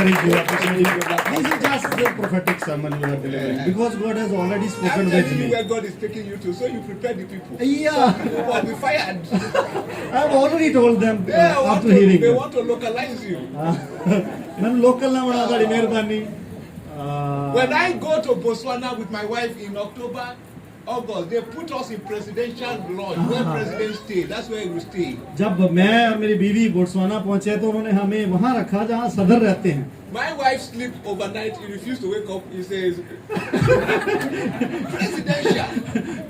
very good. This is just the prophetic sermon you are delivering because God has already spoken with you me. where God is taking you to, so you prepare the people. Yeah. Some people will be fired. I've already told them after hearing. They want to localize you. मैं local ना बना ताड़ी मेहरबानी. When I go to Botswana with my wife in October, August, they put us in presidential lodge where president stay. That's where we stay. जब मैं और मेरी बीवी बोत्सवाना पहुंचे तो उन्होंने हमें वहां रखा जहां सदर रहते हैं. My wife sleep overnight. He refused to wake up. He says, presidential.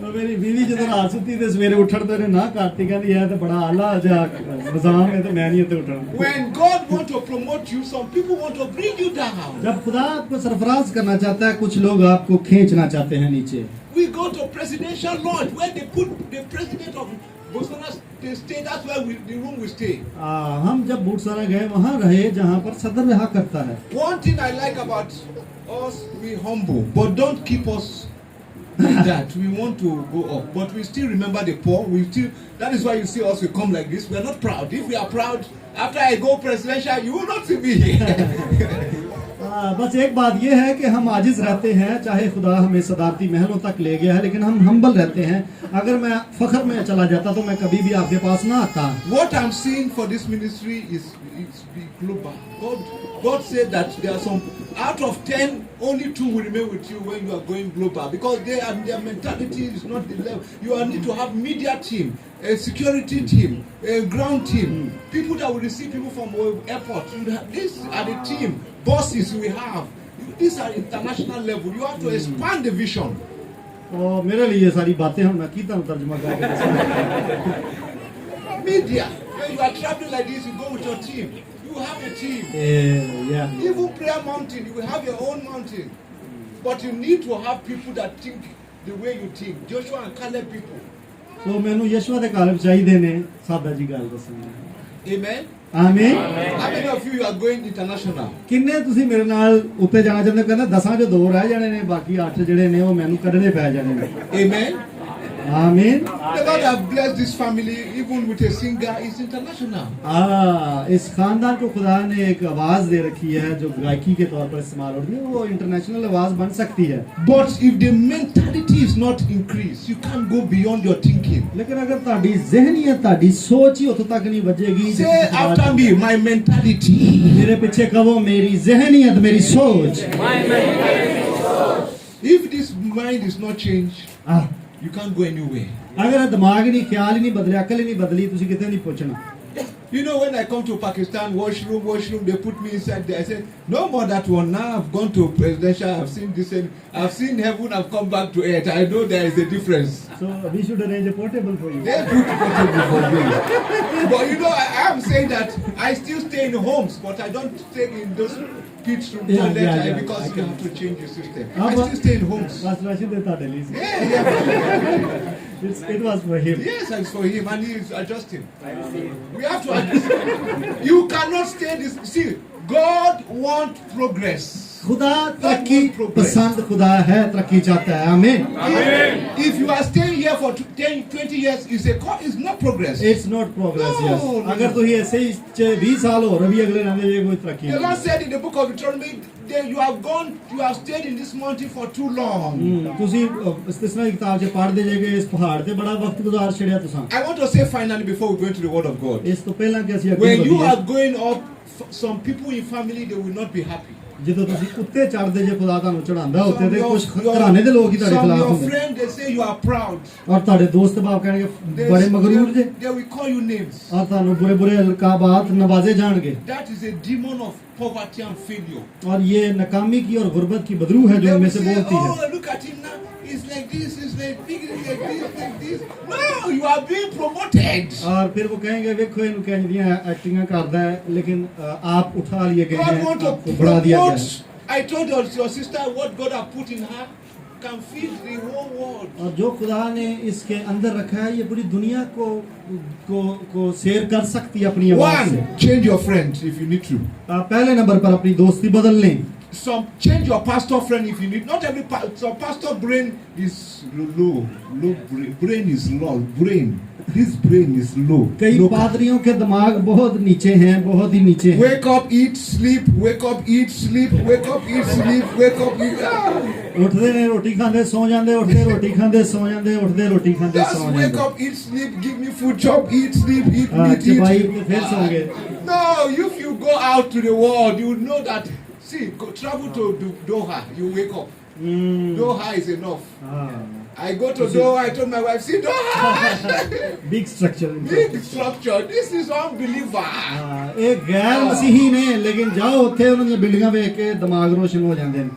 तो मेरी बीवी जब रात सुती थी सवेरे उठण तो ना करती कहती है तो बड़ा आला जा निजाम है तो मैं नहीं इतने उठना. When God want to promote you, some people want to bring you down. जब खुदा आपको सरफराज करना चाहता है कुछ लोग आपको खींचना चाहते हैं नीचे. We go to presidential lodge where they put the president of Botswana stay. That's where the room we stay. हम जब बोत्सवाना गए वहाँ रहे जहाँ पर सदर रहा करता है. One thing I like about us, we humble, but don't keep us like that. We want to go up, but we still remember the poor. That is why you see us. We come like this. We are not proud. If we are proud, after I go presidential, you will not see me here. बस एक बात ये है कि हम आजिज रहते हैं चाहे खुदा हमें सदारती महलों तक ले गया है लेकिन हम हम्बल रहते हैं. अगर मैं फख्र में चला जाता तो मैं कभी भी आपके पास ना आता. What I'm seeing for this ministry is global. God said that there are some out of 10, only 2 will remain with you when you are going global because their mentality is not the level. You need to have media team, a security team, a ground team, people that will receive people from airport. These are the team bosses we have. These are international level. You have to expand the vision. और मेरे लिए ये सारी बातें हम मैं कीता हूँ तर्जुमा करके. Media. When you are traveling like this, you go with your team. You have a team. Yeah. Even prayer mountain, you will have your own mountain. But you need to have people that think the way you think. Joshua and Caleb people. So मैंने यशवा दे कालब चाहिए ने सादा जी गाल दसनी. Amen. आमीन. How many of you are going international? किन्ने तुसी मेरे नाल उत्ते जाना चाहते हो कहना 10 जो 2 रह जाने ने बाकी 8 ਜਿਹੜੇ ਨੇ ਉਹ ਮੈਨੂੰ ਕੱਢਣੇ ਪੈ ਜਾਣੇ ਨੇ. Amen. आमीन. The Lord has blessed this family even with a singer. It's international. इस खानदान को खुदा ने एक आवाज दे रखी है जो गायकी के तौर पर इस्तेमाल होती है वो इंटरनेशनल आवाज बन सकती है. But if the mentality is not increased, you can't go beyond your thinking. लेकिन अगर ताड़ी ज़हनियत ताड़ी सोच ही उतो तक नहीं बजेगी. Say after me, my mentality. मेरे पीछे कहो मेरी ज़हनियत मेरी सोच. My mentality सोच. If this mind is not changed, you can't go anywhere. अगर दिमाग नहीं ख्याल ही नहीं बदले अकल ही नहीं बदली तुसी किते नहीं पहुंचना. You know when I come to Pakistan, washroom, they put me inside there. I said, no more that one. Now I've gone to presidential, I've seen this, and I've seen heaven, I've come back to earth. I know there is a difference. So we should arrange a portable for you. They put portable for me. But you know, I am saying that I still stay in homes, but I don't stay in those pit room toilet because you have to change your system. I still stay in homes. It was for him. Yes, it's for him, and he is adjusting. We have to adjust. You cannot stay this. See, God wants progress. खुदा तरक्की पसंद खुदा है तरक्की चाहता है. आमीन. If you are staying here for 10, 20 years, it's not progress. It's not progress. No, yes. अगर तो ये ऐसे ही 20 साल हो रही अगले ना ये कोई तरक्की. The Lord said in the book of Deuteronomy, you have stayed in this mountain for too long. तुसी इस्तिस्ना की किताब से पढ़ दे जाएंगे इस पहाड़ पे बड़ा वक्त गुजार छड़िया तुसा. I want to say finally before we go into the word of God. इस तो पहला क्या सी when you are going up, some people in family they will not be happy. ਜਦੋਂ ਤੁਸੀਂ ਉੱਤੇ ਚੜਦੇ ਜੇ ਖੁਦਾ ਤੁਹਾਨੂੰ ਚੜਾਉਂਦਾ ਉੱਤੇ ਤੇ ਕੁਝ ਘਰਾਣੇ ਦੇ ਲੋਕ ਹੀ ਤੁਹਾਡੇ ਖਿਲਾਫ ਹੁੰਦੇ. Your friend they say you are proud. और ਤੁਹਾਡੇ ਦੋਸਤ ਬਾਪ ਕਹਿਣਗੇ ਬੜੇ ਮਗਰੂਰ ਜੇ. They will call you names. और ਤੁਹਾਨੂੰ बुरे बुरे अलकाबात नवाजे जाएंगे. That is a demon of poverty and failure. और ये नाकामी की और गुर्बत की बदबू है जो हमें से बोलती है. Oh, look at him now. It's like this, it's like big, it's like this, like this. No, you are being promoted. और फिर वो कहेंगे देखो इनको कहदियां एक्टिंगां करदा है लेकिन आप उठा लिए गए हैं आपको बढ़ा दिया गया है. I told your sister what God has put in her can feed the whole world. और जो खुदा ने इसके अंदर रखा है ये पूरी दुनिया को शेयर कर सकती है अपनी आवाज से. One, change your friends if you need to. पहले नंबर पर अपनी दोस्ती बदल लें. some change your pastor friend if you need. Not every some pastor brain is low brain is low brain. This brain is low. कई पादरियों के दिमाग बहुत नीचे हैं, बहुत ही नीचे हैं. Wake up, eat, sleep. Wake up, eat, sleep. Wake up, eat, sleep. Wake up, eat. उठते ने रोटी खाते सो जाते, उठते रोटी खाते सो जाते, उठते रोटी खाते Just सो wake जाते. up, eat, sleep. Give me food, chop, eat, sleep, eat, eat, भाई eat. फिर सो गए. No, if you go out to the world, you know that. See, travel to Doha. You wake up. Doha is enough. I go to Doha. I told my wife, see Doha. Big structure. Big structure. This is unbeliever. एक गैर मसीही ने लेकिन जाओ उत्थे उन्होंने बिल्डिंगां वेख के दिमाग रोशन हो जाते हैं.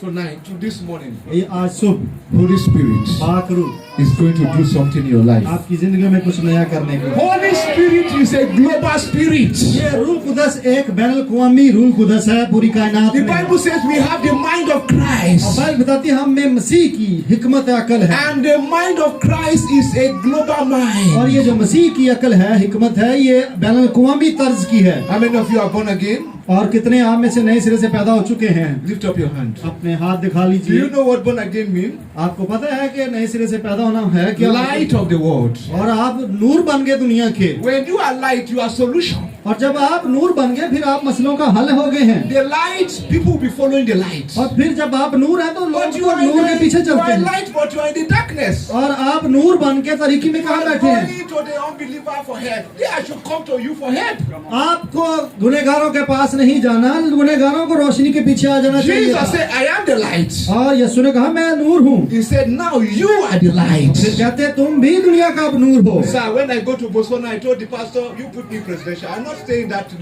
Tonight, to this morning, ये आज सुबह Holy Spirit पाक रूह is going to do something in your life. आपकी जिंदगी में कुछ नया करने को. Holy Spirit is a global spirit. ये रूह कुदस एक बैनुल अक़वामी रूह कुदस है पूरी कायनात The में. Bible says we have the mind of Christ. और बाइबल बताती है हम में मसीह की हिकमत अकल है. And the mind of Christ is a global mind. और ये जो मसीह की अकल है, हिकमत है, ये बैनुल अक़वामी तर्ज की है. How many of you are born again? और कितने आप में से नए सिरे से पैदा हो चुके हैं? Lift up your hand. अपने हाथ दिखा Do लीजिए. you know what born again means? आपको पता है कि नए सिरे से पैदा होना है क्या? Light of the world. और आप नूर बन गए दुनिया के. When you are light, you are solution. और जब आप नूर बन गए फिर आप मसलों का हल हो गए हैं. The light, people will be following the light. और फिर जब आप नूर हैं तो But लोग you तो are नूर के पीछे you चलते are हैं. light, but you are in the darkness. और आप नूर बन के तरीके में कहाँ बैठे हैं? Going to the unbeliever for help. They should come to you for help. आपको गुनहगारों के पास नहीं जाना, गुनहगारों को रोशनी के पीछे आ जाना चाहिए Jesus था. said, I am the light. और यीशु ने कहा मैं नूर हूँ. He said, now you are the light. फिर कहते हैं, तुम भी दुनिया का अब नूर हो. Sir, when I go to Botswana, I told the pastor, you put me presidential. I'm not saying that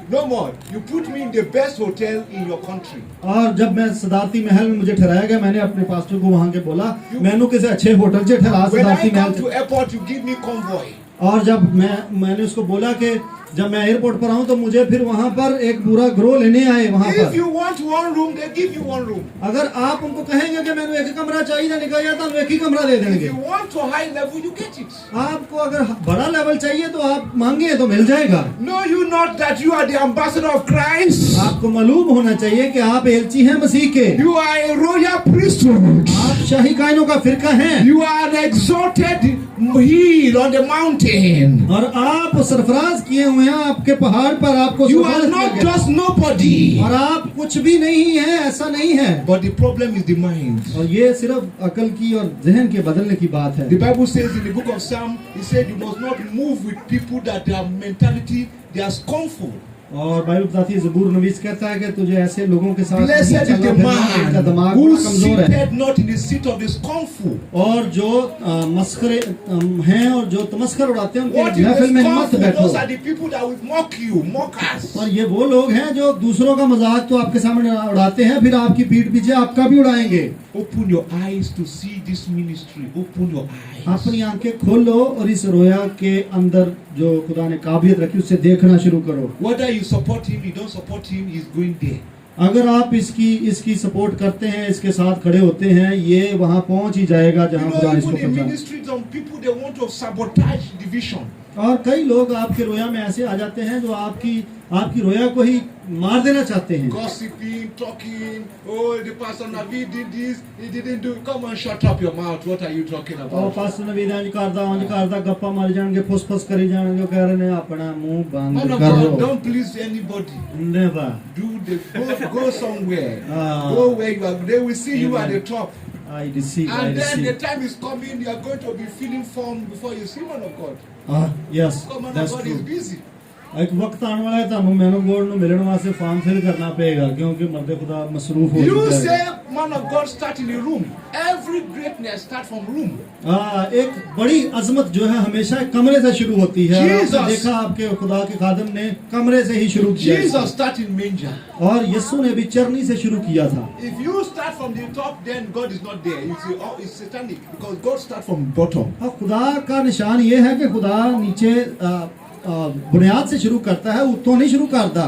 no more. You put me in the best hotel in your country. और जब मैं सदारती महल में मुझे ठहराया गया, मैंने अपने पास्टर को वहाँ के बोला मैंने किसी अच्छे होटल से ठहरा When I सदारती come Mahal. to airport, you give me convoy. और जब मैंने उसको बोला कि जब मैं एयरपोर्ट पर आऊँ तो मुझे फिर वहाँ पर एक पूरा ग्रो लेने आए वहाँ If पर. you want one room, they give you one room. अगर आप उनको कहेंगे कि मैंने एक ही कमरा चाहिए निकल जाता तो एक ही कमरा दे If देंगे. you want to high level, you get it. आपको अगर बड़ा लेवल चाहिए तो आप मांगे तो मिल जाएगा. Know you not that you are the ambassador of Christ? आपको मालूम होना चाहिए कि आप एलची हैं मसीह के. You are a royal priesthood. आप शाही कायनों का फिरका हैं. You are an exalted hill on the mountain. और आप सरफराज किए हुए हैं आपके पहाड़ पर. आपको You सरफराज are किया not गया. just nobody. और आप कुछ भी नहीं है, ऐसा नहीं है. But the problem is the mind. और ये सिर्फ अकल की और जहन के बदलने की बात है. The Bible says in the book of Psalm, it said you must not move with people that their mentality, they are scornful. और बाइबल बताती है, ज़बूर नवीस कहता है कि तुझे ऐसे लोगों के साथ नहीं Blessed is चलना the फिरना, इनका man दिमाग who बड़ा कमजोर है. seated not in the seat of the scornful. और जो मस्खरे हैं और जो तमस्कर उड़ाते हैं What उनके is the महफिल में मत scornful? बैठो. Those are the people that will mock you, mockers. और ये वो लोग हैं जो दूसरों का मजाक तो आपके सामने उड़ाते हैं फिर आपकी पीठ पीछे आपका भी उड़ाएंगे. Open your eyes to see this ministry. Open your eyes. अपनी आंखें खोलो और इस रोया के अंदर जो खुदा ने काबिलियत रखी उससे देखना शुरू करो. Whether you support him, you don't support him, he's going there. अगर आप इसकी सपोर्ट करते हैं, इसके साथ खड़े होते हैं, ये वहां पहुंच ही जाएगा You जहां know, खुदा इसको even in पहुंचाए. ministry, some people they want to sabotage the vision. और कई लोग आपके रोया में ऐसे आ जाते हैं जो आपकी रोया को ही मार देना चाहते हैं. Gossiping, talking. Oh, the pastor Navi did this, he didn't do. Come on, shut up your mouth. What are you talking और about? पास्टर ने विधान करदा गप्पा मार जाएंगे, फुस करी जाएंगे, कह रहे हैं अपना मुंह Man बंद of कर God, low. don't please anybody. Never. Go somewhere. Ah. Go where you are. They will see you at the top. I deceive. And then the time is coming, you are going to be feeling formed before you see man of God. Yes, Because man of that's God true. is busy. एक वक्त आने वाला है ਤੁਹਾਨੂੰ man of God ਨੂੰ ਮਿਲਣ ਵਾਸਤੇ form fill ਕਰਨਾ ਪਏਗਾ क्योंकि मर्द खुदा मसरूफ हो You चुका say है. man of God start in a room. Every greatness start from room. एक बड़ी अजमत जो है हमेशा एक कमरे से शुरू होती है. और Jesus. आपने देखा आपके खुदा के खादिम ने कमरे से ही शुरू किया. Jesus start in manger. और यीशु ने भी चरनी से शुरू किया था. If you start from the top, then God is not there. You say, oh, it's satanic because God start from bottom. और खुदा का निशान ये है कि खुदा नीचे बुनियाद से शुरू करता है, उत्तों नहीं शुरू करता.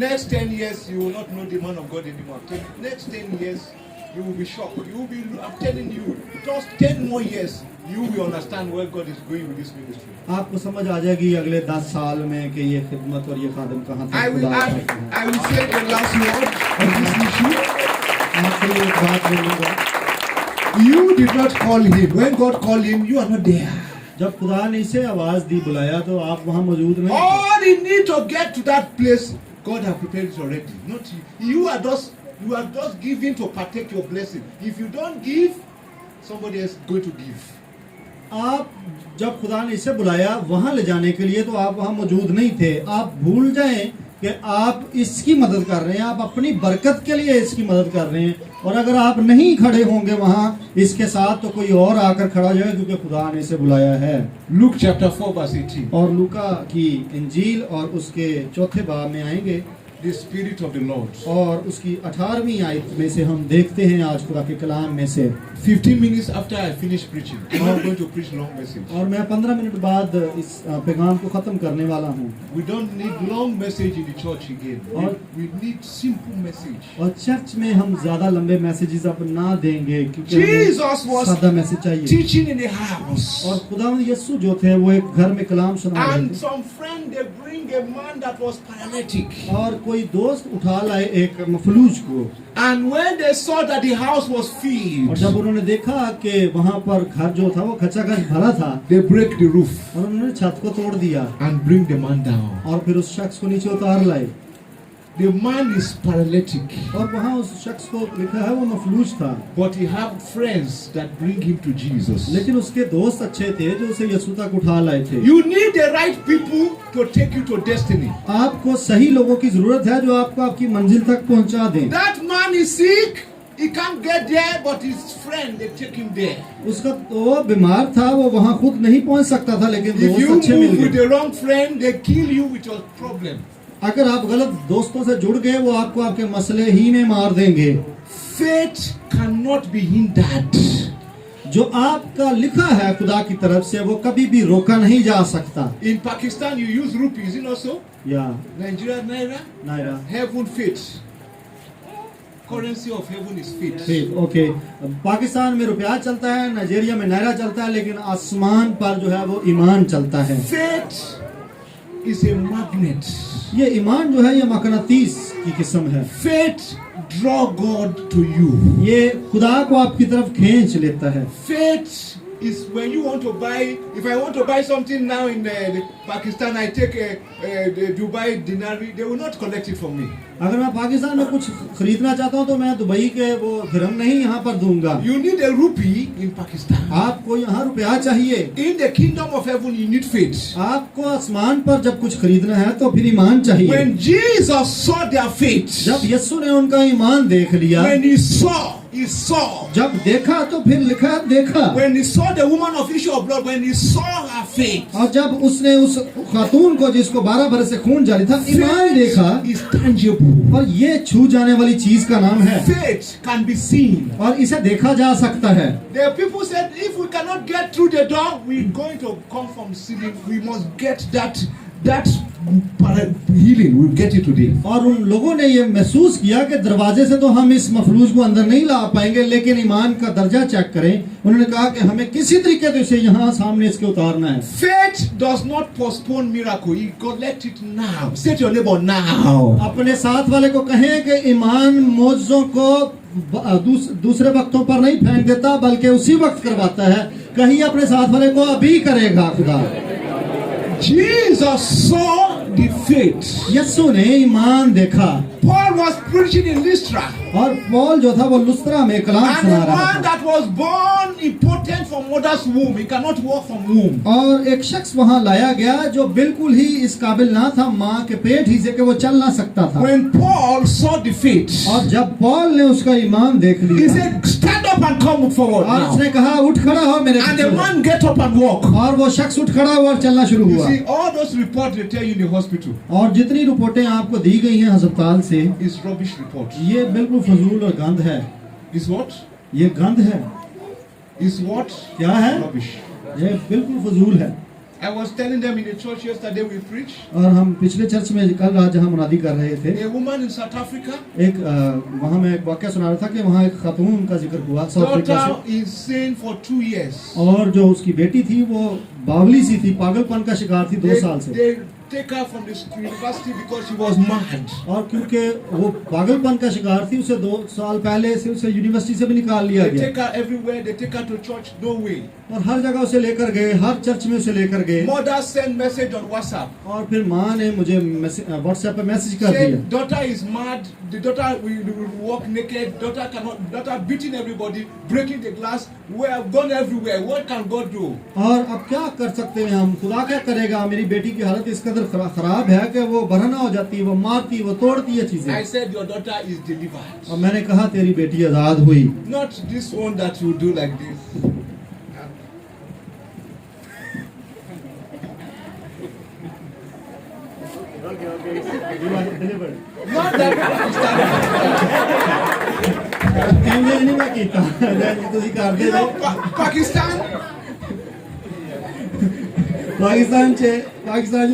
Next 10 years, you will not know the man of God anymore. Next 10 years, you will be shocked. You will be, I'm telling you, just 10 more years, you will understand where God is going with this ministry. आपको समझ आ जाएगी अगले 10 साल में कि ये खिदमत और ये खादिम कहाँ I तक will खुदा add, करते हैं। I will say the last word on this issue. आपके लिए एक बात बोलूँगा, You did not call him. When God called him, you are not there. जब खुदा ने इसे आवाज दी बुलाया तो आप वहाँ मौजूद नहीं थे। All you need to get to that place, God has prepared it already. Not you. You are just giving to partake your blessing. If you don't give, somebody else is going to give. आप जब खुदा ने इसे बुलाया वहां ले जाने के लिए तो आप वहां मौजूद नहीं थे। आप भूल जाएं कि आप इसकी मदद कर रहे हैं, आप अपनी बरकत के लिए इसकी मदद कर रहे हैं, और अगर आप नहीं खड़े होंगे वहां इसके साथ तो कोई और आकर खड़ा हो जाएगा, क्योंकि खुदा ने इसे बुलाया है। Luke chapter 4 verse 18. और लूका की इंजील और उसके चौथे बाब में आएंगे The Spirit of the Lord. और उसकी 18वीं आयत में से हम देखते हैं आज खुदा के कलाम में से। 15 minutes after I finish preaching, I'm not going to preach long message. और मैं 15 मिनट बाद इस पैगाम को खत्म करने वाला हूँ। We don't need long message in the church again. We need simple message. और चर्च में हम ज्यादा लंबे मैसेजेस अब ना देंगे, क्योंकि Jesus was सादा मैसेज चाहिए। teaching in a house. और खुदावंद यीशु जो थे वो एक घर में कलाम सुना रहे And थे, some friend they bring a man that was paralytic. और कोई दोस्त उठा लाए एक मफलूज को, And when they saw that the house was और filled, जब उन्होंने देखा कि वहाँ पर घर जो था वो खचाखच भरा था, they break the roof और उन्होंने छत को तोड़ दिया and bring the man down. और फिर उस शख्स को नीचे उतार लाए। The man is paralytic, और वहाँ उस शख्स को लिखा है वो मफलूज था, but he have friends that bring him to Jesus. लेकिन उसके दोस्त अच्छे थे जो उसे यीशु तक उठा लाए थे। You need the right people to take you to destiny. आपको सही लोगों की जरूरत है जो आपको आपकी मंजिल तक पहुंचा दें। That man is sick. He can't get there, but his friend they take him there. उसका वो बीमार था, वो वहाँ खुद नहीं पहुंच सकता था, लेकिन If दोस्त you अच्छे मिल move with गए। the wrong friend, they kill you with your problem. अगर आप गलत दोस्तों से जुड़ गए वो आपको आपके मसले ही में मार देंगे। Faith cannot be hindered. जो आपका लिखा है खुदा की तरफ से वो कभी भी रोका नहीं जा सकता। In Pakistan, you use rupees, you know so? या Nigeria naira, naira heaven faith. Currency of heaven is faith. ठीक, ओके। पाकिस्तान में रुपया चलता है, नाइजीरिया में नायरा चलता है, लेकिन आसमान पर जो है वो ईमान चलता है। Faith is a magnet. ये ईमान जो है ये मकनातीस की किस्म है। Faith draw God to you. ये खुदा को आपकी तरफ खींच लेता है। Faith is when you want to buy. If I want to buy something now in Pakistan, I take the Dubai dinari. They will not collect it from me. अगर मैं पाकिस्तान में कुछ खरीदना चाहता हूँ तो मैं दुबई के वो दिरहम नहीं यहाँ पर दूंगा। You need a rupee in Pakistan. आपको यहाँ रुपया चाहिए। In the kingdom of heaven, you need faith. आपको आसमान पर जब कुछ खरीदना है तो फिर ईमान चाहिए। When Jesus saw their faith, जब यीशु ने उनका ईमान देख लिया, when he saw. जब देखा तो फिर लिखा देखा। When he saw the woman of issue of blood, when he saw her faith, और जब उसने उस खातून को जिसको 12 बरस से खून जारी था ईमान देखा, is tangible. और ये छू जाने वाली चीज का नाम है। Faith can be seen. और इसे देखा जा सकता है। The people said, if we cannot get through the door, we're going to come from ceiling. We must get that healing. We'll get it today. और उन लोगों ने ये महसूस किया कि दरवाजे से तो हम इस मफलूज को अंदर नहीं ला पाएंगे, लेकिन ईमान का दर्जा चेक करें। उन्होंने कहा कि हमें किसी तरीके से इसे यहाँ सामने इसके उतारना है। Faith does not postpone miracle. You collect it now. Say to your neighbor now. अपने साथ वाले को कहें कि ईमान मौजों को दूसरे वक्तों पर नहीं फेंक देता, बल्कि उसी वक्त करवाता है। कहीं अपने साथ वाले को अभी करेगा खुदा। Jesus saw the faith. यीशु ने ईमान देखा। Paul was preaching in Lystra. और पौल जो था वो लुस्त्रा में कलाम And सुना a रहा man था। that was born impotent from mother's womb, he cannot walk from womb. और एक शख्स वहां लाया गया जो बिल्कुल ही इस काबिल ना था माँ के पेट ही से कि वो चल ना सकता था। When Paul saw the faith, और जब पौल ने उसका ईमान देख he लिया, said, stand up and come forward और now. उसने कहा उठ खड़ा हो मेरे And the पीछे। man get up and walk. और वो शख्स उठ खड़ा हुआ और चलना शुरू You हुआ। see, all those reports they tell you in the hospital और जितनी रिपोर्टें आपको दी गई हैं अस्पताल से, is rubbish report. ये बिल्कुल फजूल और गंद है। Is what? ये गंद है। Is what? क्या है? Rubbish. ये बिल्कुल फजूल है। I was telling them in the church yesterday we preached. और हम पिछले चर्च में कल रात जहाँ मुनादी कर रहे थे, A woman in South Africa. एक वहाँ मैं एक वाक्य सुना रहा था कि वहाँ एक खातून का जिक्र हुआ साउथ अफ्रीका से, Daughter is insane for 2 years. और जो उसकी बेटी थी वो बावली सी थी, पागलपन का शिकार थी 2 साल से। They take her from the university because she was mad. और क्योंकि वो पागलपन का शिकार थी, उसे 2 साल पहले से उसे यूनिवर्सिटी से भी निकाल लिया They गया, take her everywhere. They take her to church. No way. और हर जगह उसे लेकर गए, हर चर्च में उसे लेकर गए। Mother sent message on WhatsApp. और फिर माँ ने मुझे व्हाट्सएप पे मैसेज कर Say दिया, daughter is mad. The daughter will walk naked. Daughter beating everybody, breaking the glass. We have gone everywhere. What can God do? और अब क्या कर सकते हैं हम, खुदा क्या करेगा? मेरी बेटी की हालत इस कदर खराब है कि वो बरहना हो जाती है, वो मारती, वो तोड़ती है चीजें। I said your daughter is delivered. और मैंने कहा तेरी बेटी आजाद हुई। Not this one that you do like this. Not that नहीं मैं कीता ਤੁਸੀਂ ਕਰਦੇ you ਹੋ know, Pakistan. ਪਾਕਿਸਤਾਨ ਚ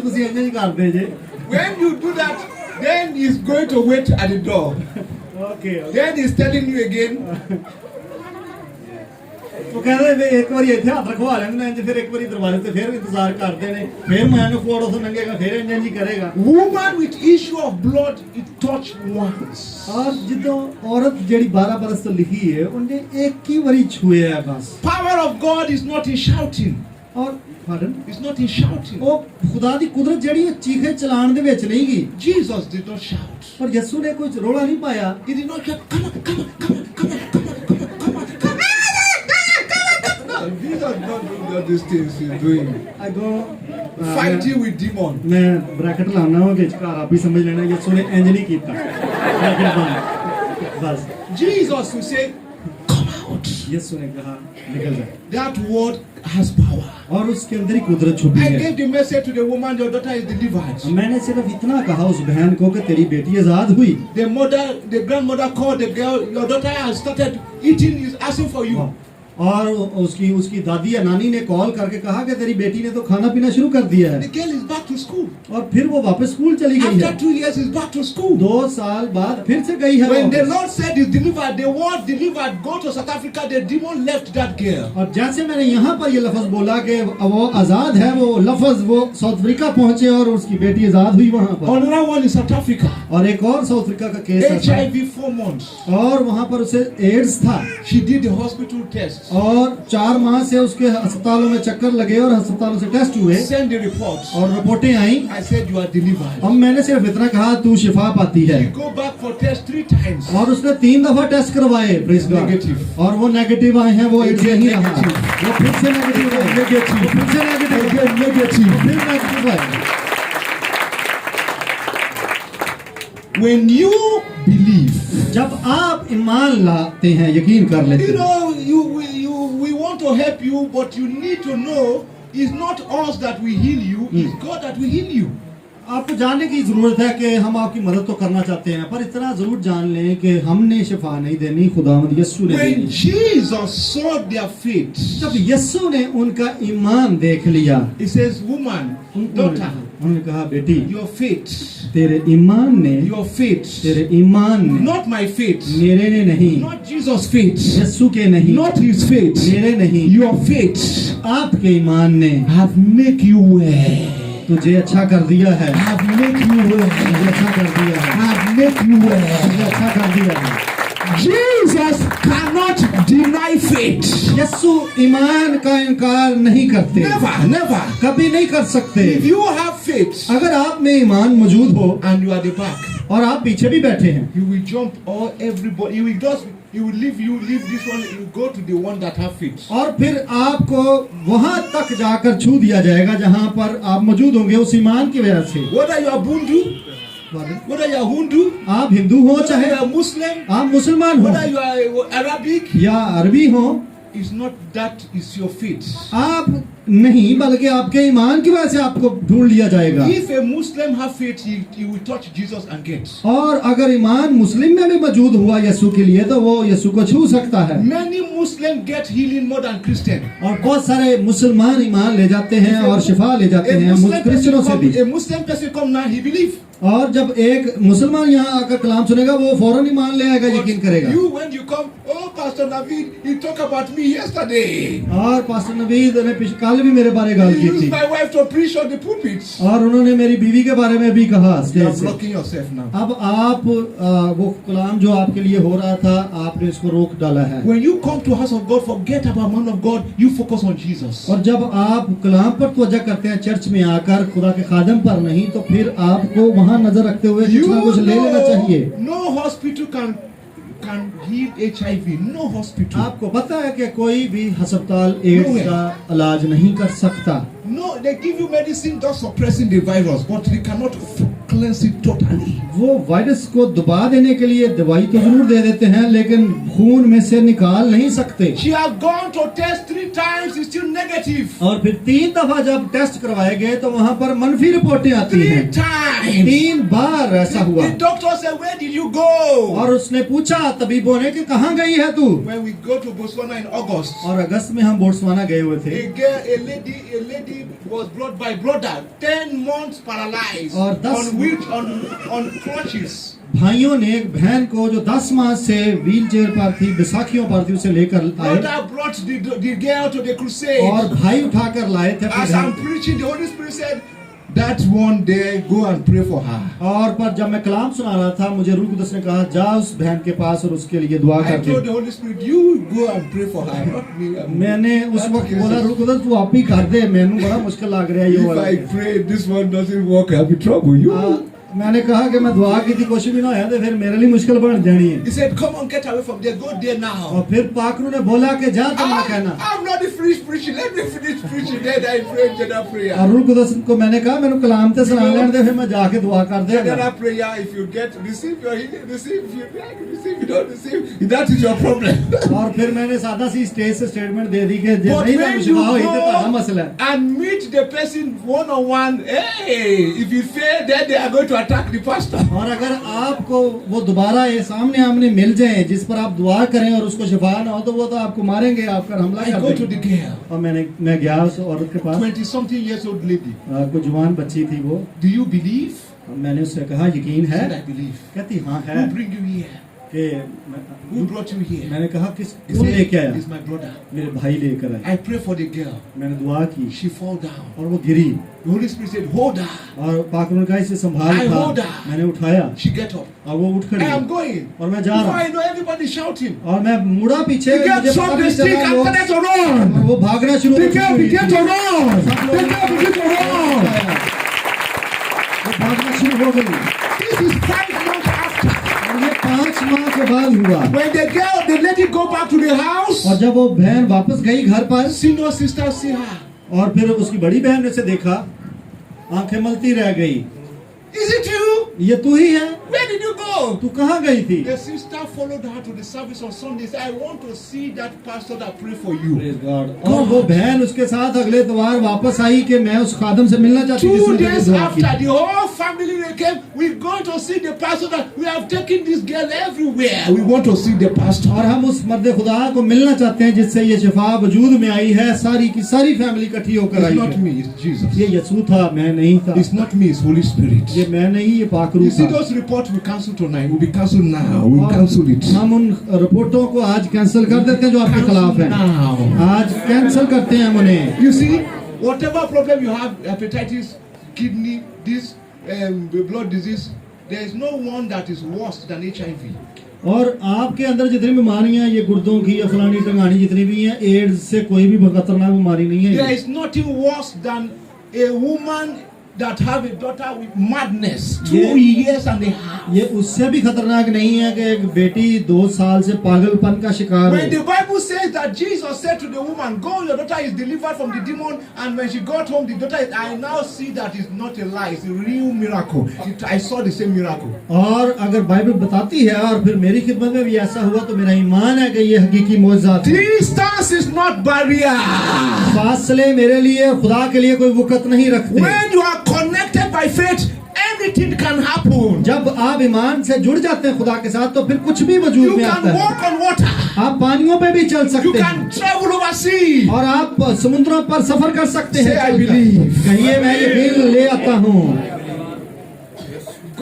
ਤੁਸੀਂ ਇੰਜ ਨਹੀਂ ਕਰਦੇ ਜੇ। When you do that, then he's going to wait at the door. Okay Then he's telling you again. ਉਹ ਕਹਿੰਦੇ ਵੀ ਇੱਕ ਵਾਰੀ ਇੱਥੇ ਹੱਥ ਰਖਵਾ ਲੈਂਦੇ ਨੇ ਇੰਜ, ਫਿਰ ਇੱਕ ਵਾਰੀ ਦਰਵਾਜ਼ੇ ਤੇ ਫਿਰ ਇੰਤਜ਼ਾਰ ਕਰਦੇ ਨੇ, ਫਿਰ ਮੈਂ ਇਹਨੂੰ ਫੋੜ ਉਥੋਂ ਲੰਘੇਗਾ, ਫਿਰ ਇੰਜ ਹੀ ਕਰੇਗਾ। Woman with issue of blood, it touched once. ਔਰ ਜਦੋਂ ਔਰਤ ਜਿਹੜੀ 12 ਬਰਸ ਤੋਂ ਲਿਖੀ ਹੈ, ਉਹਨੇ ਇੱਕ ਹੀ ਵਾਰੀ ਛੂਇਆ ਹੈ ਬਸ। Power of God is not in shouting. ਔਰ pardon, It's not in shouting. ਉਹ ਖੁਦਾ ਦੀ ਕੁਦਰਤ ਜਿਹੜੀ ਹੈ ਚੀਖੇ ਚਲਾਣ ਦੇ ਵਿੱਚ ਨਹੀਂ ਗਈ। Jesus did not shout. ਪਰ ਯਿਸੂ ਨੇ ਕੋਈ ਰੋਲਾ ਨਹੀਂ ਪਾਇਆ। He did not shout, come on, come on, come on, come on, come on, come on, come on, come on. No, Jesus not doing all these things he's doing. I go Fighting with demon. मैं bracket लाना हो कि घर आप ही समझ लेना, यीशु ने इंज नहीं कीता। ब्रैकेट बंद बस। Jesus will say, come out. यीशु ने कहा निकल जा, That word has power. और उसके अंदर ही कुदरत छुपी I है। gave the message to the woman, your daughter is delivered. मैंने सिर्फ इतना कहा उस बहन को कि तेरी बेटी आजाद हुई। The grandmother called the girl, your daughter has started eating, is asking for you. और उसकी दादी या नानी ने कॉल करके कहा कि तेरी बेटी ने तो खाना पीना शुरू कर दिया The है। girl is back to school. और फिर वो वापस स्कूल चली गई है। After 2 years, is back to school. 2 साल बाद फिर से गई है When the वापस। Lord said he's delivered, the word delivered, go to South Africa, the demon left that girl. और जैसे मैंने यहाँ पर ये लफ्ज बोला कि वो आजाद है, वो लफ्ज वो साउथ अफ्रीका पहुंचे और उसकी बेटी आजाद हुई वहाँ पर। Another one is South Africa. और एक और साउथ अफ्रीका का केस था, HIV 4 months. और वहाँ पर उसे एड्स था, She did the hospital test. और 4 माह से उसके अस्पतालों में चक्कर लगे और अस्पतालों से टेस्ट हुए Send the reports. और रिपोर्टें आई। I said you are delivered. अब मैंने सिर्फ इतना कहा तू शिफा पाती है। You go back for test 3 times. और उसने 3 दफा टेस्ट करवाए, प्रेज़ गॉड, Negative. और वो नेगेटिव आए हैं, वो एड्स नहीं रहा, Negative. वो फिर से नेगेटिव आए, Negative. फिर से नेगेटिव, Again negative. फिर नेगेटिव आए। When you believe, जब आप ईमान लाते हैं, यकीन कर लेते you हैं, know, we want to help you, but you need to know it's not us that will heal you, it's God that will heal you. आपको जानने की जरूरत है कि हम आपकी मदद तो करना चाहते हैं, पर इतना जरूर जान लें कि हमने शिफा नहीं देनी, खुदावंद यीशु ने When देनी। Jesus saw their faith, जब यीशु ने उनका ईमान देख लिया, he says, woman, daughter, उन्होंने कहा बेटी, your faith, तेरे ईमान ने, your faith, तेरे ईमान ने, not my faith, मेरे ने नहीं, not Jesus' faith, यीशु के नहीं, not his faith, मेरे नहीं, your faith आपके ईमान ने have make you well. तुझे अच्छा कर दिया है, Have make you well. तुझे अच्छा कर दिया है, Have make you well. तुझे अच्छा कर दिया है। Jesus cannot deny faith. यीशु ईमान का इनकार नहीं करते, Never, never. कभी नहीं कर सकते। If you have faith अगर आप में ईमान मौजूद हो and you are the back, और आप पीछे भी बैठे हैं, you will jump all everybody. You will leave this one. You go to the one that have faith. और फिर आपको वहां तक जाकर छू दिया जाएगा जहां पर आप मौजूद होंगे उस ईमान की वजह से। Whether you are Bundu, whether you are Hindu, आप हिंदू हो whether चाहे you are Muslim, आप मुसलमान हो whether you are Arabic, या अरबी हो, it's not that is your faith. आप नहीं, बल्कि आपके ईमान की वजह से आपको ढूंढ लिया जाएगा। If a Muslim have faith, he will touch Jesus and get. और अगर ईमान मुस्लिम में भी मौजूद हुआ यीशु के लिए, तो वो यीशु को छू सकता है। Many Muslims get healing more than Christian. और बहुत सारे मुसलमान ईमान ले जाते हैं और शिफा ले जाते हैं क्रिश्चियनों से भी। A Muslim person come now, he believe. और जब एक मुसलमान यहाँ आकर कलाम सुनेगा, वो फौरन ईमान ले आएगा, यकीन करेगा। You when you come, oh Pastor Naveed, he talk about me yesterday. और पास्टर नवीद ने कल भी मेरे बारे गाल He की used थी, my wife to preach on the pulpit. और उन्होंने मेरी बीवी के बारे में भी कहा You स्टेज are से। blocking yourself now. अब आप वो कलाम जो आपके लिए हो रहा था, आपने इसको रोक डाला है। When you come to house of God, forget about man of God. You focus on Jesus. और जब आप कलाम पर तवज्जो करते हैं चर्च में आकर, खुदा के खादम पर नहीं, तो फिर आपको वहाँ नजर रखते हुए कुछ ना कुछ ले लेना चाहिए। no hospital can heal HIV. No hospital. आपको पता है कि कोई भी अस्पताल एड्स का इलाज नहीं कर सकता। No, they give you medicine just suppressing the virus, but they cannot cleanse it totally. वो वायरस को दबा देने के लिए दवाई तो जरूर दे देते हैं, लेकिन खून में से निकाल नहीं सकते। She has gone to test 3 times, it's still negative. और फिर 3 दफा जब टेस्ट करवाए गए, तो वहाँ पर मनफी रिपोर्टें आती 3 हैं। times. 3 बार ऐसा हुआ। The doctor said, "Where did you go?" और उसने पूछा तबीबों ने कि कहाँ गई है तू? When we go to Botswana in August, और अगस्त में हम बोट्सवाना गए हुए थे। a lady was brought by brother, 10 months paralyzed, और 10 on crutches. भाइयों ने एक बहन को जो 10 माह से व्हील चेयर पर थी, बैसाखियों पर थी, उसे लेकर आए। Brother brought the girl to the crusade. और भाई उठाकर लाए थे। As I'm preaching, the Holy Spirit said, "That one day, go and pray for her." और पर जब मैं कलाम सुना रहा था, मुझे रूह कुदस ने कहा, जा उस बहन के पास और उसके लिए दुआ I कर told they. the Holy Spirit, "You go and pray for her, not me." मैंने उस That's वक्त Jesus. बोला, रूह कुदस तू आप ही कर दे, मैंने बड़ा मुश्किल लग रहा है ये If वाला। I pray, this one doesn't work, I'll be trouble. You. मैंने कहा कि मैं दुआ की थी, कोशिश भी ना है, तो फिर मेरे लिए मुश्किल बढ़ जानी है। He said, "Come on, get away from there. Go there now." और फिर पाकरू ने बोला कि जा तुम ना कहना। I'm not finished preaching. Let me finish preaching. Then I pray general prayer. और रूह कुदस को मैंने कहा, मैंने कलाम ते सुना लेने दे, फिर मैं जाके दुआ कर दे। General prayer. If you get receive your healing, receive. If you like, receive. You don't receive, that is your problem. और फिर मैंने सादा सी स्टेज से स्टेटमेंट दे दी कि But नहीं when ना you शिफा हुई तो बड़ा मसला है। go and meet the person one on one, hey, if you fail, then they are going to attack the pastor. और अगर आपको वो दोबारा ये सामने आमने मिल जाए, जिस पर आप दुआ करें और उसको शिफा ना हो, तो वो तो आपको मारेंगे, आप पर हमला I कर go to the देंगे। girl, और मैं गया उस औरत के पास। 20-something years old lady. कोई जवान बच्ची थी वो। Do you believe? मैंने उससे कहा, यकीन She है? said, "I believe." कहती हाँ है। Who bring you here? कि Who brought you here? मैंने कहा He किसको लेके said, आया? "It's my brother." मेरे भाई लेकर आए। I pray for the girl. मैंने दुआ की She fall down. और वो गिरी, The Holy Spirit said, "Hold her." और पाक ने कहा इसे संभाल I hold था। her. मैंने उठाया She get up. और वो उठ I खड़ी am going. और मैं जा Before रहा I know, everybody shouting. और मैं मुड़ा पीछे, The girl मुझे पता dropped the नहीं stick चला and वो started to और run. वो भागना शुरू The हो girl गई। began to run. सब The लोग girl began to run. वो भागना शुरू हो गई। This is 5 months after. और ये 5 माह के बाद हुआ। When the lady go back to the house, और जब वो बहन वापस गई घर पर, senior sister see her. और फिर उसकी बड़ी बहन ने उसे देखा, आंखें मलती रह गई। Is it you? ये तू ही है? Where did you go? तू कहाँ गई थी? The sister followed her to the service on Sunday. Said, "I want to see that pastor that pray for you." और वो बहन उसके साथ अगले इतवार वापस आई कि मैं उस खादम से मिलना चाहती थी 2 जिसने days दुआ की। after, the whole family they came. We're going to see the pastor. That we have taken this girl everywhere. We want to see the pastor. और हम उस मर्द खुदा को मिलना चाहते हैं जिससे ये शिफा वजूद में आई है। सारी की सारी फैमिली इकट्ठी होकर आई It's not है। me. It's Jesus. ये यीशु था, मैं नहीं था। It's not me. It's Holy Spirit. ये मैं नहीं, ये पाकरू You see था। those reports we cancel tonight. Will be cancelled now. We cancel it. हम उन रिपोर्टों को आज कैंसिल कर देते हैं जो आपके खिलाफ Cancel हैं। now. आज कैंसिल करते हैं हम उन्हें। You see, whatever problem you have, hepatitis, kidney, this blood disease, there is no one that is worse than HIV. और आपके अंदर जितनी बीमारियां, ये गुर्दों की या फलानी टंगानी जितनी भी हैं, एड्स से कोई भी खतरनाक बीमारी नहीं There है। is nothing worse than a woman that have a daughter with madness, 2 Yeah. years and a half. ये उससे भी खतरनाक नहीं है कि एक बेटी 2 साल से पागलपन का शिकार When हो। the Bible says that Jesus said to the woman, "Go, your daughter is delivered from the demon," and when she got home, the daughter, I now see that it's not a lie, it's a real miracle. I saw the same miracle. और अगर Bible बताती है और फिर मेरी खिदमत में भी ऐसा हुआ तो मेरा ईमान है कि ये हकीकी मौजज़ा था। Distance is not barrier. फासले मेरे लिए और खुदा के लिए कोई वक़्त नहीं रखते। When you are connected by faith, anything can happen. जब आप ईमान से जुड़ जाते हैं खुदा के साथ तो फिर कुछ भी वजूद You में can आता है। walk on water. आप पानियों पे भी चल You सकते हैं can travel overseas. और आप समुद्रों पर सफर कर सकते हैं। Say, I believe. कहिए मैं यकीन ले आता हूँ।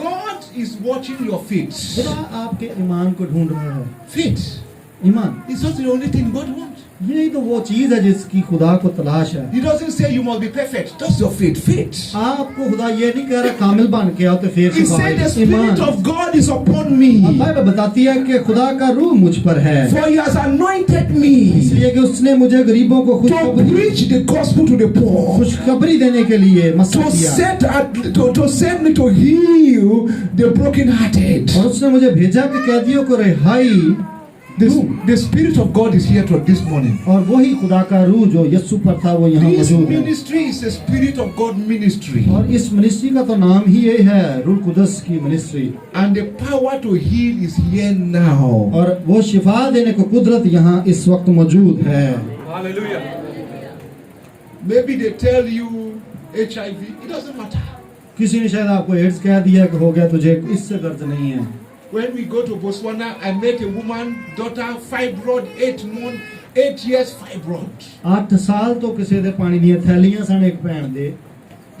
God is watching your faith. खुदा आपके ईमान को ढूंढ रहा है। Faith Iman is not the only thing God wants. यही तो वो चीज है जिसकी खुदा को तलाश है। He doesn't say you must be perfect. That's your faith. Faith. आपको खुदा ये नहीं कह रहा कामिल बन के आओ तो फिर He said the Spirit of God is upon me. Bible बताती है कि खुदा का रूह मुझ पर है, For He has anointed me इसलिए कि उसने मुझे गरीबों को to preach the gospel to the poor. खुशखबरी देने के लिए मसा To किया to send me to heal the brokenhearted. और उसने मुझे भेजा कि कैदियों को रिहाई। The Spirit of God is here this morning. और वही खुदा का रूह जो यीशु पर था वो यहाँ This मौजूद है। ministry is a Spirit of God ministry. और इस मिनिस्ट्री का तो नाम ही ये है, रूह कुदस की ministry. And the power to heal is here now. और वो शिफा देने को कुदरत यहाँ इस वक्त मौजूद है। Hallelujah. Maybe they tell you HIV, it doesn't matter. किसी ने शायद आपको एड्स कह दिया कि हो गया तुझे, इससे गर्ज नहीं है। When we go to Botswana, I met a woman, daughter, fibroid, 8 months, 8 years fibroid. 8 साल तो किसी दे पानी दी थैलियां सन एक भैन दे।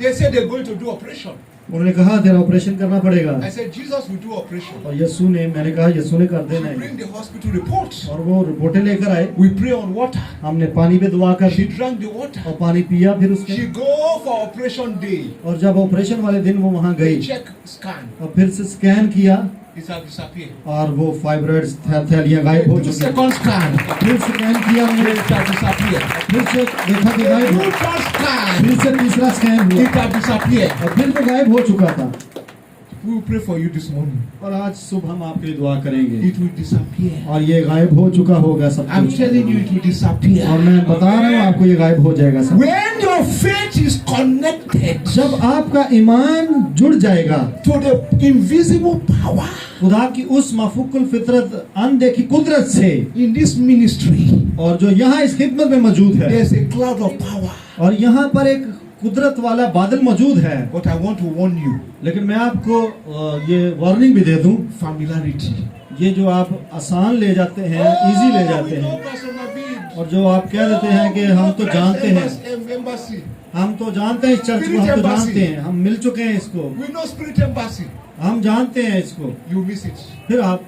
They said they're going to do operation. उन्होंने कहा तेरा ऑपरेशन करना पड़ेगा I said, Jesus will do operation. और यीशु ने, मैंने कहा यीशु ने कर She देना है। bring the hospital reports. और वो रिपोर्टें लेकर आए, We pray on water. हमने पानी पे दुआ कर She the drank the water. और पानी पिया। फिर उसके She go for operation day. और जब ऑपरेशन वाले दिन वो वहाँ They गई check scan. और फिर से स्कैन किया It has disappeared. और वो फाइब्रॉइड्स थैलियां गायब हो Do चुकी। second scan. फिर स्कैन किया उन्होंने, It has disappeared. फिर से देखा कि गायब Do हो, third scan. फिर से तीसरा स्कैन हुआ It has disappeared. और फिर तो गायब हो चुका था। We will pray for you this morning. और आज सुबह हम आपके लिए दुआ करेंगे It will disappear. और ये गायब हो चुका होगा सब I'm कुछ। telling you, it will disappear. और मैं बता रहा हूँ आपको ये गायब हो जाएगा सब। When your faith is connected जब आपका ईमान जुड़ जाएगा to the invisible power खुदा की उस मफूकुल फितरत अनदेखी कुदरत से, in this ministry, और जो यहाँ इस खिदमत में मौजूद है, there's a cloud of power. और यहाँ पर एक कुदरत वाला बादल मौजूद है। But I want to warn you, लेकिन मैं आपको ये वार्निंग भी दे दूं, familiarity. ये जो आप आसान ले जाते हैं, इजी ले जाते we know हैं, Pastor Navid. और जो आप कह देते हैं कि हम तो जानते हैं, Embassy. हम तो जानते हैं इस चर्च को, हम तो जानते हैं, हम मिल चुके हैं इसको, We know Spirit Embassy. हम जानते हैं इसको, You miss it. फिर आप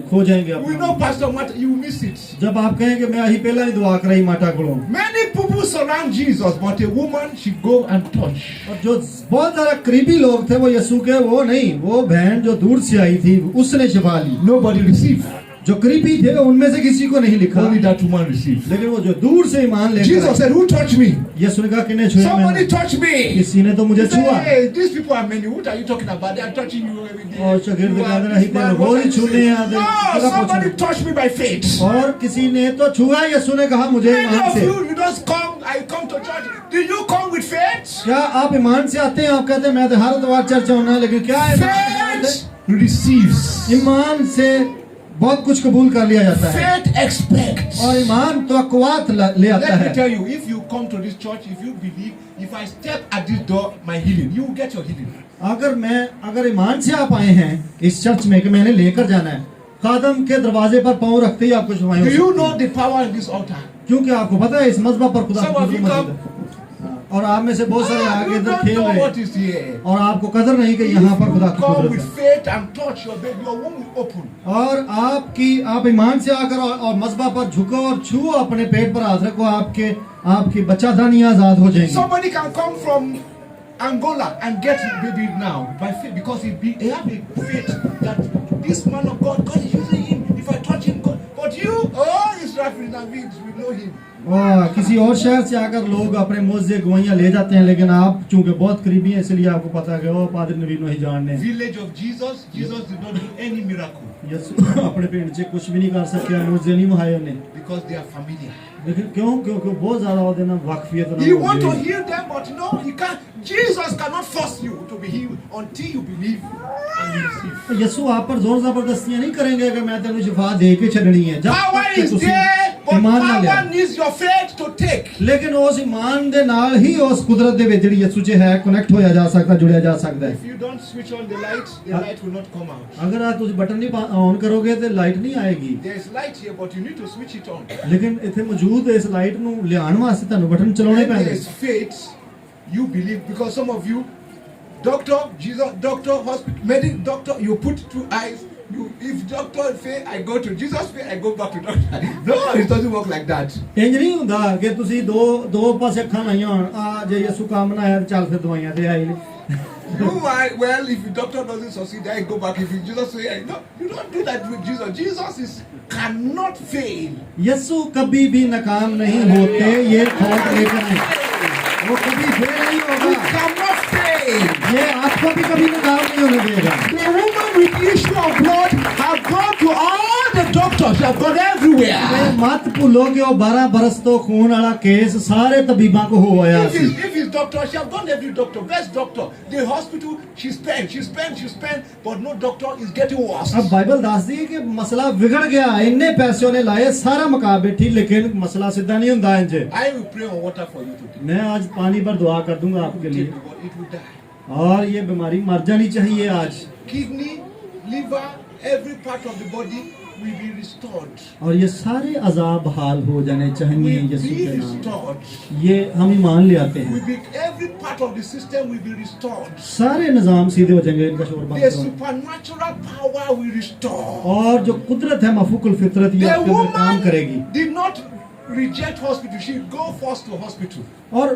खो जाएंगे We अपना। know Pastor Amata. You miss it. जब आप कहें कि मैं अही पहला ही दुआ कराई माटा को, Many people surround Jesus, but a woman, she go and touch. और जो बहुत सारा करीबी लोग थे वो यीशु के, वो नहीं, वो बहन जो दूर से आई थी उसने शिफा ली। Nobody received. जो करीबी थे उनमें से किसी को नहीं लिखा, Only that woman received. लेकिन वो जो दूर से ईमान लेकर Jesus I, said, "Who touched me? यीशु ने कहा किसने छुआ Somebody मैंने? touched me." किसी ने तो मुझे He said, छुआ। "Hey, these people are many. What are you talking about? They are touching you every day." और शागिर्द You कह are रहे this हैं man, rose what he are you छूने saying? आते No, हैं। somebody touched me by faith. और किसी ने तो छुआ, यीशु ने कहा मुझे Many ईमान of से। you, you just come. I come to church. Did you come with faith? क्या आप ईमान से आते हैं? आप कहते हैं मैं तो हर इतवार चर्च आऊंगा, लेकिन क्या है Faith receives. ईमान से बहुत कुछ कबूल कर लिया जाता है Faith expects. और ईमान तवक्कुआत ले आता Let me है। tell you, if you come to this church, if you believe, if I step at this door, my healing, you will get your healing. अगर ईमान से आप आए हैं इस चर्च में कि मैंने लेकर जाना है, कदम के दरवाजे पर पांव रखते ही आपको शिफाएं हो Do you सकती know हैं। the power in this altar? क्योंकि आपको पता है इस मज़बा पर खुदा Some की of you कुदरत come- मौजूद है। और आप में से बहुत सारे आगे You इधर don't खेल know रहे what हैं is here. और आपको कदर नहीं कि यहाँ पर खुदा की Come कुदरत with है। faith and touch your baby, your womb will open. और आप ईमान से आकर और मज़बा पर झुको और छुओ, अपने पेट पर हाथ रखो, आपकी बच्चादानियां आजाद हो जाएंगी। Somebody can come from Angola and get baby now by faith because he have a faith that this man of God is using him. If I touch him, God. But you, oh, Israel Navid, we know him. किसी और शहर से आकर लोग अपने मोजे गवाहियां ले जाते हैं, लेकिन आप चूंकि बहुत करीबी हैं इसलिए आपको पता है कि वो पादरी नवीन वही जानने Village of Jesus, Jesus did not do any miracle यीशु अपने पेट से कुछ भी नहीं कर सके, मोजे नहीं वहाए उन्हें, because they are familiar. लेकिन क्यों क्योंकि बहुत ज्यादा वो देना वाकफियत ना You हो want to गई। heal them, but no, he can't. Jesus cannot force you to be healed until you believe and you receive. यीशु आप पर जोर जबरदस्तियां नहीं करेंगे कि मैं तेन शिफा दे के छड़नी है, जब Power तक कि is तुसी there, but ईमान ना लिया। power needs your faith to take. लेकिन उस ईमान दे नाल ही उस कुदरत दे विच जिहड़ी यीशु च है कनेक्ट होया जा सकदा, जुड़िया जा सकदा है। If you don't switch on the light will not come out. अगर आप तुम बटन नहीं ऑन करोगे तो लाइट नहीं आएगी, There is light here, but you need to switch it on. लेकिन इथे मौजूद इस लाइट ਨੂੰ ਲਿਆਉਣ ਵਾਸਤੇ ਤੁਹਾਨੂੰ ਬਟਨ ਚਲਾਉਣੇ When there ਪੈਣਗੇ। is faith, you believe, because some of you, doctor, Jesus, doctor, hospital, medic, doctor, you put two eyes. You, if doctor fail, I go to Jesus fail, I go back to doctor. No, it doesn't work like that. ਇੰਜ ਨਹੀਂ ਹੁੰਦਾ ਕਿ ਤੁਸੀਂ ਦੋ ਪਾਸੇ ਅੱਖਾਂ ਲਾਈਆਂ ਹੋਣ, ਆ ਜੇ ਯਿਸੂ ਕੰਮ ਬਣਾਇਆ ਤੇ ਚੱਲ ਫਿਰ ਦਵਾਈਆਂ ਤੇ ਆਈ ਨੇ। No, well, if the doctor doesn't succeed, I go back. If Jesus say, no, you don't do that with Jesus. Jesus cannot fail. यीशु कभी भी नाकाम नहीं होते, ये थॉट लेकर नहीं, वो कभी फेल नहीं He होगा, cannot fail. ये आपको भी कभी नाकाम नहीं होने देगा। The woman with issue of blood have gone to all the doctors. Have gone everywhere. ਤੇ ਮਤ ਭੁੱਲੋ ਕਿ ਉਹ 12 ਬਰਸ ਤੋਂ ਖੂਨ ਵਾਲਾ ਕੇਸ ਸਾਰੇ ਤਬੀਬਾਂ ਕੋ ਹੋਇਆ ਸੀ। If it's doctor, she have gone every doctor. Best doctor. The hospital, she spent, but no doctor is getting worse. अब बाइबल ਦੱਸਦੀ ਹੈ ਕਿ ਮਸਲਾ ਵਿਗੜ ਗਿਆ, ਇੰਨੇ ਪੈਸੇ ਉਹਨੇ ਲਾਏ ਸਾਰਾ ਮੁਕਾ बैठी, लेकिन मसला सीधा नहीं ਹੁੰਦਾ इंज। I will pray on water for you today. मैं आज पानी पर दुआ कर दूंगा आपके लिए, It will die. और ये बीमारी मर जानी चाहिए आज, Kidney, liver, every part of the body will be restored. और ये सारे अजाब बहाल हो जाने चाहिए Will यीशु be के नाम। restored. ये हम ईमान ले आते हैं, Every part of the system will be restored. सारे निजाम सीधे हो जाएंगे, इनका शोर बंद The करो। supernatural power will restore. और जो कुदरत है मफूकुल फितरत, ये The आपके अंदर काम करेगी। woman did not reject hospital. She go first to hospital. और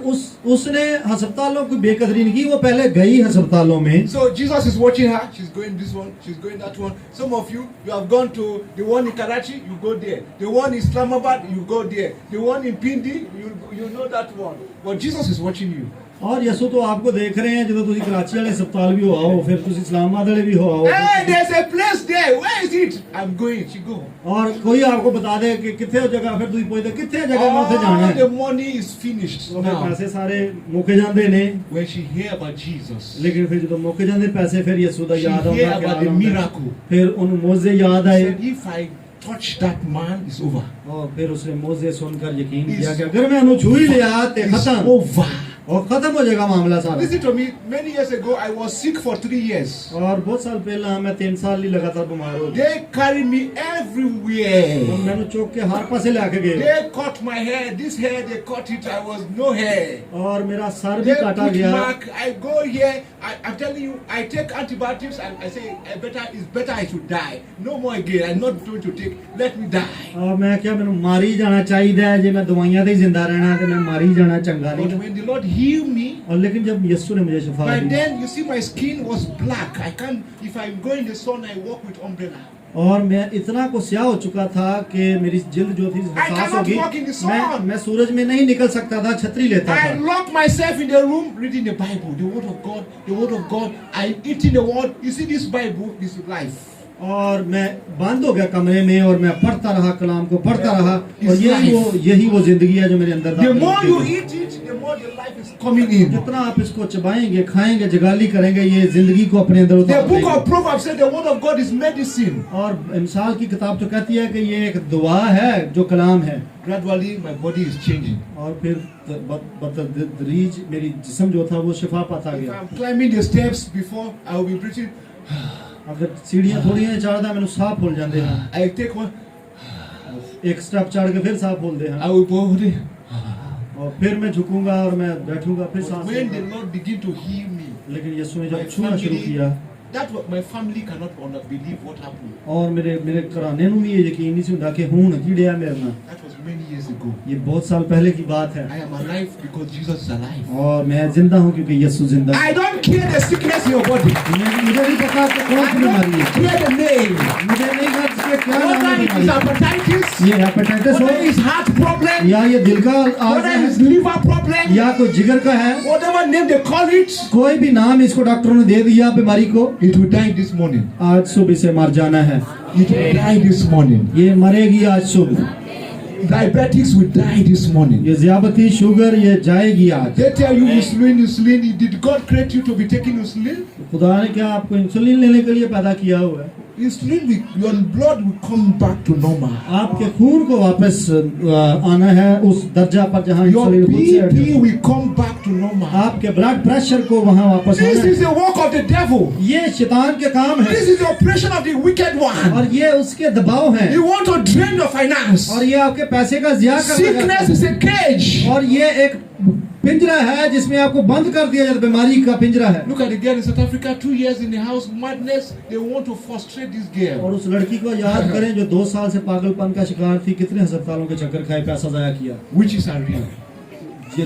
उसने अस्पतालों की बेकदरी नहीं की, वो पहले गई अस्पतालों में। So Jesus is watching her. She's going this one. She's going that one. Some of you have gone to the one in Karachi. You go there. The one in Islamabad. You go there. The one in Pindi. You know that one. But Jesus is watching you. और यसु तो आपको देख रहे हैं, जो तुसी कराची वाले अस्पताल भी हो आओ, फिर तुसी इस्लामाबाद वाले भी हो आओ, Hey, there's a place there. Where is it? I'm going. She go. और कोई आपको बता दे कि कितने हो जगह, फिर तुसी पूछते कितने जगह में उसे जाना All है, the money is finished तो फिर now. पैसे सारे मुके जाते ने। When she hear about Jesus, लेकिन फिर जो मुके जाते पैसे, फिर यसु दा she याद hear आता about the miracle. फिर उन मोजे याद She आए, said, if I touch that man, it's over. और फिर उसने मोजे सुनकर यकीन It's- किया कि अगर मैं उन्हें छू ही लिया तो It's खत्म, over. और खत्म हो जाएगा मामला सारा। Listen to me. Many years ago, I was sick for 3 years. और बहुत साल पहला मैं 3 साल ही लगातार बीमार हो गया, They carry me everywhere. और मैंने चौक के हर पासे लेके गए, They cut my hair. This hair, they cut it. I was no hair. और मेरा सर भी They काटा put गया। mark. I go here. I'm telling you, I take antibiotics and I say, it's better I should die. No more again. I'm not going to take. Let me die. और मैं क्या मैंने मारी जाना चाहिए, जे मैं दवाइयां ते ही जिंदा रहना तो मैं मारी जाना चंगा But नहीं। when the Lord healed me, और लेकिन जब यीशु ने मुझे शिफा by the, then you see my skin was black. I can't. If I'm going in the sun, I walk with umbrella. और मैं इतना को स्याह हो चुका था कि मेरी जिल्द जो थी हसास cannot हो गई, walk in the sun. मैं सूरज में नहीं निकल सकता था, छतरी लेता I था। lock myself in the room reading the Bible, the Word of God, the Word of God. I'm eating the Word. You see this Bible, this is life. और मैं बंद हो गया कमरे में, और मैं पढ़ता रहा, कलाम को पढ़ता रहा, और It's यही वो जिंदगी है जो मेरे अंदर The दाखिल more होती you है। eat it, the more the life is coming in. जितना आप इसको चबाएंगे, खाएंगे, जगाली करेंगे, ये जिंदगी को अपने अंदर The उतार book लेंगे। of Proverbs said the Word of God is medicine. और मिसाल की किताब तो कहती है कि ये एक दुआ है जो कलाम है। Gradually, my body is changing. और फिर बतदरीज मेरी जिस्म जो था वो शिफा पाता If गया। I'm climbing the steps before, I will be breathing. अगर सीढ़ियां थोड़ी चढ़दा मैंने साह फुल जाते हैं, I take one. एक स्टेप चढ़ के फिर साह फुलते हैं, I will go over there. और फिर मैं झुकूंगा और मैं बैठूंगा, फिर But सांस when the लूंगा। Lord begin to heal me, लेकिन यीशु ने my जब छूना शुरू किया, that my family cannot believe what happened. और मेरे घराने नूं भी ये यकीन नहीं सी हुंदा कि हुण की डेया मेरे नाल। That was many years ago. ये बहुत साल पहले की बात है, I am alive because Jesus is alive. और मैं जिंदा हूँ क्योंकि यीशु जिंदा है। I don't care the sickness in your body. मुझे नहीं पता कि कौन I सी बीमारी don't है, care the name. मुझे नहीं ये क्या नाम Whether है it is hepatitis, ये हेपेटाइटिस whether हो it's heart problem, या ये दिल का आर्ज whether it's है liver problem, या कोई जिगर का है, whatever name they call it, कोई भी नाम इसको डॉक्टरों ने दे दिया बीमारी को, it will die this morning. आज सुबह से मर जाना है, It will die this morning. ये मरेगी आज सुबह, Diabetics will die this morning. ये ज़ियाबती शुगर ये जाएगी आज। They tell you insulin, insulin. Did God create you to be taking insulin? खुदा ने क्या आपको इंसुलिन लेने के लिए पैदा किया हुआ है? Insulin, your blood will come back to normal. आपके खून को वापस आना है उस दर्जा पर जहाँ Your इंसुलिन खुद से BP will come back to normal. आपके ब्लड प्रेशर को वहाँ वापस This आना is the work of the devil. है। ये शैतान के काम है This is the operation of the wicked one. और ये उसके दबाव हैं You want to drain your finance. और ये आपके पैसे का ज़िया करना Sickness is a cage. और ये एक पिंजरा है जिसमें आपको बंद कर दिया जाता है, बीमारी का पिंजरा है। Look at the girl in South Africa, 2 years in the house, madness. They want to frustrate this girl. और उस लड़की को याद करें जो 2 साल से पागलपन का शिकार थी, कितने अस्पतालों के चक्कर खाए, पैसा जाया किया। Witches are real. ये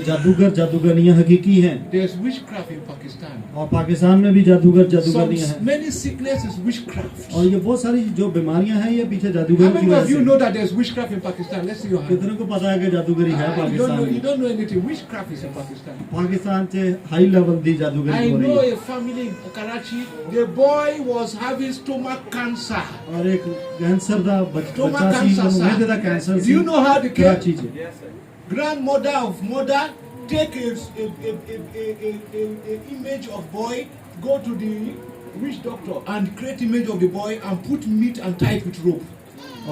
जादूगरनियां हकीकी हैं There's witchcraft in Pakistan. और पाकिस्तान में भी जादूगरनियां हैं Many sickness is witchcraft. और ये बहुत सारी जो बीमारियां हैं ये पीछे How जादूगर की many of वजह you से। know that there's witchcraft in Pakistan? Let's see your hand. कितने को पता है कि जादूगरी है You पाकिस्तान में? don't know anything. Witchcraft is in Pakistan. Pakistan से हाई लेवल दी जादूगरी I हो know रही है a family in Karachi. The boy was having stomach cancer. और एक कैंसर दा Stomach बच्चा सी cancer, sir. उन्हें दा cancer Do you know how the Karachi से grandmother of mother take a image of boy, go to the witch doctor and create image of the boy and put meat and tie it with rope.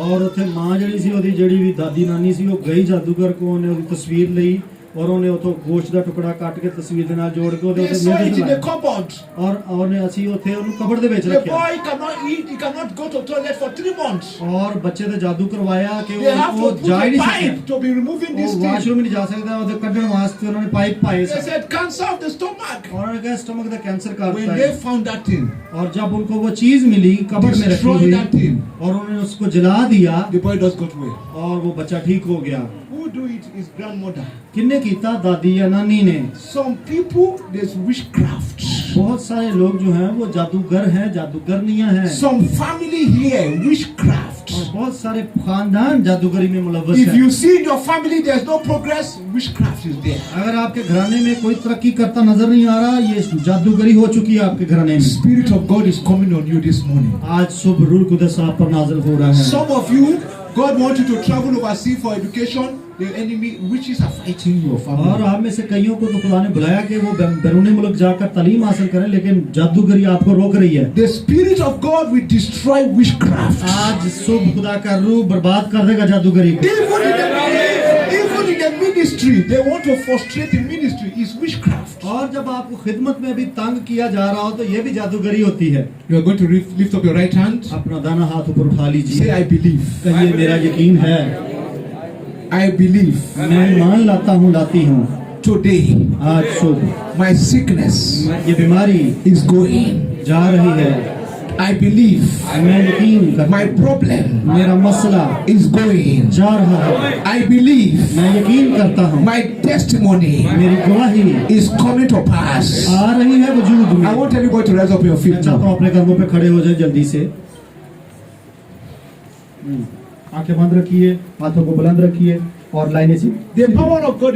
और ਉੱਥੇ ਮਾਂ ਜਿਹੜੀ ਸੀ ਉਹਦੀ ਜਿਹੜੀ ਵੀ ਦਾਦੀ ਨਾਨੀ ਸੀ ਉਹ ਗਈ ਜਾਦੂਗਰ ਕੋ ਉਹਨੇ ਉਹਦੀ ਤਸਵੀਰ ਲਈ और ਉਹਨੇ ਉਥੋਂ ਗੋਸ਼ਤ ਦਾ ਟੁਕੜਾ ਕੱਟ ਕੇ ਤਸਵੀਰ ਦੇ ਨਾਲ ਜੋੜ ਕੇ ਉਹਦੇ They ਉੱਤੇ saw it ਮਿਹਨਤ in the ਲਾਈ cupboard. और ਉਹਨੇ ਅਸੀਂ ਉੱਥੇ ਉਹਨੂੰ ਕਬਰ ਦੇ ਵਿੱਚ The ਰੱਖਿਆ boy cannot eat, he cannot go to toilet for 3 months. और बच्चे ਤੇ ਜਾਦੂ ਕਰਵਾਇਆ ਕਿ They have to ਉਹ put ਜਾ ਹੀ a नहीं pipe सकता to be removing this ਉਹ thing. ਵਾਸ਼ਰੂਮ ਹੀ नहीं जा सकता ਉਹਦੇ ਕੱਢਣ ਵਾਸਤੇ ਉਹਨਾਂ ਨੇ ਪਾਈਪ ਪਾਏ They C said cancer of the stomach. और उन्होंने कहा स्टमक का कैंसर When काटता they है found that thing, और जब उनको वो चीज मिली कब्र में रखी destroy हुई that thing, और उन्होंने उसको जला दिया the boy just got well. और वो बच्चा ठीक हो गया Who do it is grandmother. किन्ने कीता दादी या नानी ने Some people, there's witchcraft. बहुत सारे लोग जो हैं वो जादूगर हैं जादूगरनियां हैं Some family here, witchcraft. और बहुत सारे खानदान जादूगरी में मुलव्वस If हैं you see in your family there's no progress, witchcraft is there. अगर आपके घराने में कोई तरक्की करता नजर नहीं आ रहा ये जादूगरी हो चुकी है आपके घराने में Spirit of God is coming on you this morning. आज सुबह रूह कुदस आप पर नाज़िल हो रहा है Some of you, God wants you to travel overseas for education. The enemy, witches are fighting your और family. आप में से कईयों को तो खुदा ने बुलाया कि वो बैरून मुल्क जाकर तालीम हासिल करें लेकिन जादूगरी आपको रोक रही है The Spirit of God will destroy witchcraft. आज सुबह खुदा का रूह बर्बाद कर देगा जादूगरी को Even in the ministry, they want to frustrate the ministry. It's witchcraft. और जब आपको खिदमत में भी तंग किया जा रहा हो तो ये भी जादूगरी होती है You are going to lift up your right hand. अपना दाना हाथ ऊपर उठा Say, लीजिए I believe. कहिए मेरा यकीन है I believe. मैं मान लाता हूँ लाती हूँ Today, आज सुबह my sickness ये बीमारी is going. जा रही है I believe. मैं यकीन करता My problem मेरा मसला is going. जा रहा है I believe. मैं यकीन करता हूँ My testimony मेरी गवाही is coming to pass. आ रही है वजूद में I want everybody to rise up your मैं feet चाहता now. हूँ अपने कदमों पे खड़े हो जाए जल्दी से आंखें बंद रखिए हाथों को बुलंद रखिए और लाइनें से The power of God is